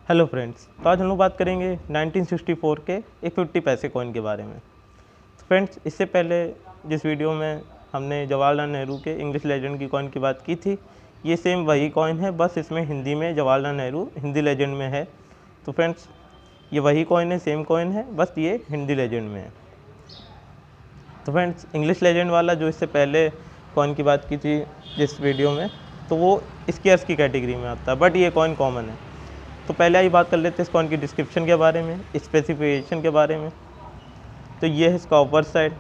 Hello friends, तो आज हम लोग बात करेंगे 1964 के एक 50 पैसे कॉइन के बारे में। तो फ्रेंड्स, इससे पहले जिस वीडियो में हमने जवाहरलाल नेहरू के इंग्लिश लेजेंड की कॉइन की बात की थी, ये सेम वही कॉइन है, बस इसमें हिंदी में जवाहरलाल नेहरू हिंदी लेजेंड में है। तो फ्रेंड्स, ये वही कॉइन है, सेम कॉइन है, बस ये हिंदी लेजेंड में है। तो फ्रेंड्स, इंग्लिश लेजेंड वाला जो इससे पहले कॉइन की बात की थी जिस वीडियो में, तो वो स्केयर्स की कैटेगरी में आता है, बट ये कॉइन कॉमन है। तो पहले आई बात कर लेते हैं इस कॉइन की डिस्क्रिप्शन के बारे में, स्पेसिफिकेशन के बारे में। तो ये है इसका ऊपर साइड,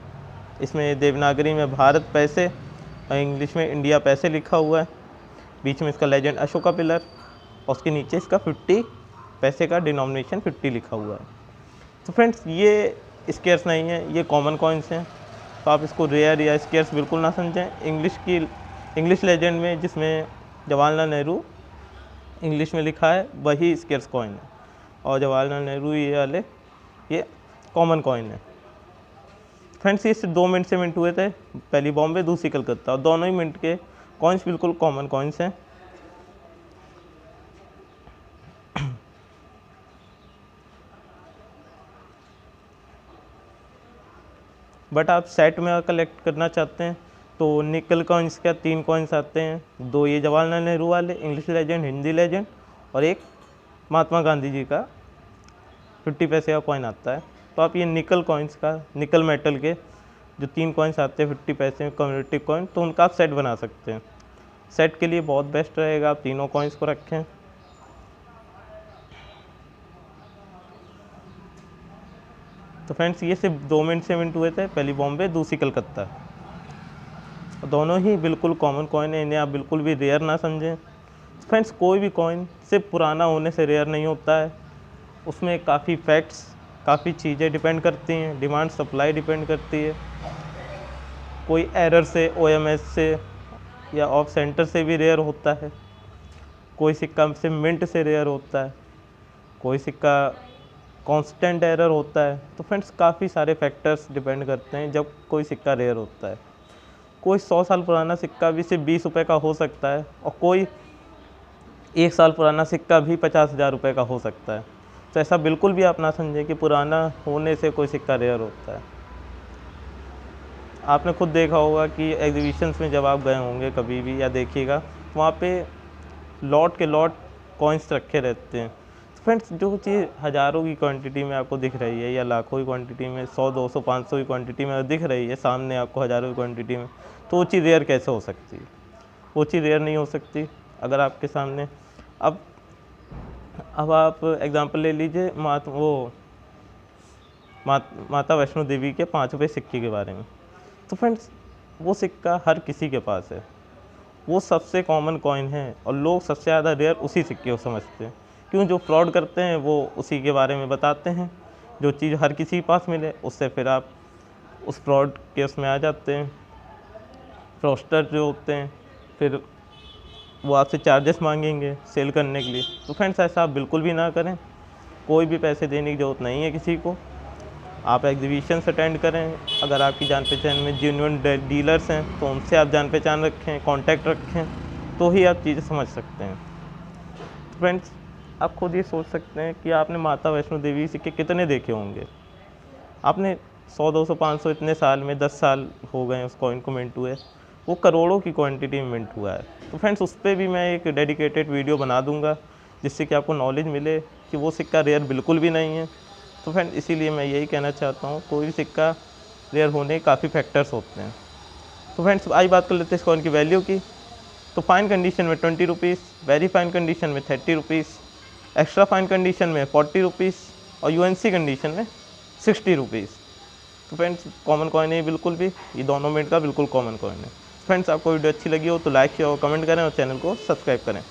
इसमें देवनागरी में भारत पैसे और इंग्लिश में इंडिया पैसे लिखा हुआ है। बीच में इसका लेजेंड अशोका पिलर और उसके नीचे इसका 50 पैसे का डिनोमिनेशन 50 लिखा हुआ है। तो फ्रेंड्स, ये स्केयर्स नहीं है, ये कॉमन कॉइन्स हैं, तो आप इसको रेयर या स्केयर्स बिल्कुल ना समझें। इंग्लिश लेजेंड में जिसमें जवाहरलाल नेहरू इंग्लिश में लिखा है वही स्केयर्स कॉइन है, और जवाहरलाल नेहरू ये वाले ये कॉमन कॉइन है। फ्रेंड्स, ये सिर्फ 2 मिनट से मिंट हुए थे, पहली बॉम्बे दूसरी कलकत्ता, और दोनों ही मिनट के कॉइन्स बिल्कुल कॉमन कॉइन्स हैं। बट आप सेट में कलेक्ट करना चाहते हैं तो निकल कॉइन्स का 3 कॉइन्स आते हैं, 2 ये जवाहरलाल नेहरू वाले इंग्लिश लेजेंड हिंदी लेजेंड, और एक महात्मा गांधी जी का 50 पैसे का कॉइन आता है। तो आप ये निकल कॉइन्स का, निकल मेटल के जो 3 कॉइन्स आते हैं 50 पैसे में कम्युनिटी कॉइन, तो उनका आप सेट बना सकते हैं। सेट के लिए बहुत बेस्ट रहेगा आप तीनों कॉइन्स को रखें। तो फ्रेंड्स, ये सिर्फ 2 मिनट से मिनट हुए थे, पहली बॉम्बे दूसरी कलकत्ता, दोनों ही बिल्कुल कॉमन कॉइन है, इन्हें आप बिल्कुल भी रेयर ना समझें। फ्रेंड्स, कोई भी कॉइन सिर्फ पुराना होने से रेयर नहीं होता है, उसमें काफ़ी फैक्ट्स, काफ़ी चीज़ें डिपेंड करती हैं, डिमांड सप्लाई डिपेंड करती है। कोई एरर से, OMS से या ऑफ सेंटर से भी रेयर होता है, कोई सिक्का से मिंट से रेयर होता है, कोई सिक्का कांस्टेंट एरर होता है। तो फ्रेंड्स, काफ़ी सारे फैक्टर्स डिपेंड करते हैं जब कोई सिक्का रेयर होता है। कोई 100 साल पुराना सिक्का भी सिर्फ 20 रुपये का हो सकता है, और कोई 1 साल पुराना सिक्का भी 50,000 रुपये का हो सकता है। तो ऐसा बिल्कुल भी आप ना समझें कि पुराना होने से कोई सिक्का रेयर होता है। आपने खुद देखा होगा कि एग्जीबिशंस में जब आप गए होंगे कभी भी, या देखिएगा, तो वहाँ पे लॉट के लॉट कॉइन्स रखे रहते हैं। तो फ्रेंड्स, जो चीज़ हज़ारों की क्वांटिटी में आपको दिख रही है, या लाखों की क्वांटिटी में, 100, 200, 500 की क्वांटिटी में दिख रही है सामने आपको हज़ारों की क्वांटिटी में, तो वो चीज़ रेयर कैसे हो सकती है? वो चीज़ रेयर नहीं हो सकती अगर आपके सामने अब आप एग्ज़ाम्पल ले लीजिए माता वैष्णो देवी के 5 रुपये सिक्के के बारे में। तो फ्रेंड्स, वो सिक्का हर किसी के पास है, वो सबसे कॉमन कॉइन है, और लोग सबसे ज़्यादा रेयर उसी सिक्के को समझते हैं। क्यों? जो फ्रॉड करते हैं वो उसी के बारे में बताते हैं, जो चीज़ हर किसी के पास मिले उससे फिर आप उस फ्रॉड केस में आ जाते हैं। फ्रॉस्टर जो होते हैं फिर वो आपसे चार्जेस मांगेंगे सेल करने के लिए। तो फ्रेंड्स, ऐसा आप बिल्कुल भी ना करें, कोई भी पैसे देने की ज़रूरत नहीं है किसी को। आप एग्जीबिशंस अटेंड करें, अगर आपकी जान पहचान में जेन्युइन डीलर्स हैं तो उनसे आप जान पहचान रखें, कांटेक्ट रखें, तो ही आप चीज़ें समझ सकते हैं। तो फ्रेंड्स, आप खुद ये सोच सकते हैं कि आपने माता वैष्णो देवी सिक्के कितने देखे होंगे। आपने 100, 200, 500 इतने साल में 10 साल हो गए उस कॉइन को मिंट हुए, वो करोड़ों की क्वांटिटी में मिंट हुआ है। तो फ्रेंड्स, उस पर भी मैं एक डेडिकेटेड वीडियो बना दूंगा, जिससे कि आपको नॉलेज मिले कि वो सिक्का रेयर बिल्कुल भी नहीं है। तो फ्रेंड्स, इसीलिए मैं यही कहना चाहता हूँ, कोई भी सिक्का रेयर होने के काफ़ी फैक्टर्स होते हैं। तो फ्रेंड्स, आज बात कर लेते हैं इस कॉइन की वैल्यू की। तो फाइन कंडीशन में 20 रुपीज़, वेरी फाइन कंडीशन में 30 रुपीज़, एक्स्ट्रा फाइन कंडीशन में 40 रुपीज़, और UNC कंडीशन में 60 रुपीज़। तो फ्रेंड्स, कॉमन कॉइन है बिल्कुल भी, ये दोनों मिनट का बिल्कुल कॉमन कॉइन है। फ्रेंड्स, आपको वीडियो अच्छी लगी हो तो लाइक शेयर और कमेंट करें, और चैनल को सब्सक्राइब करें।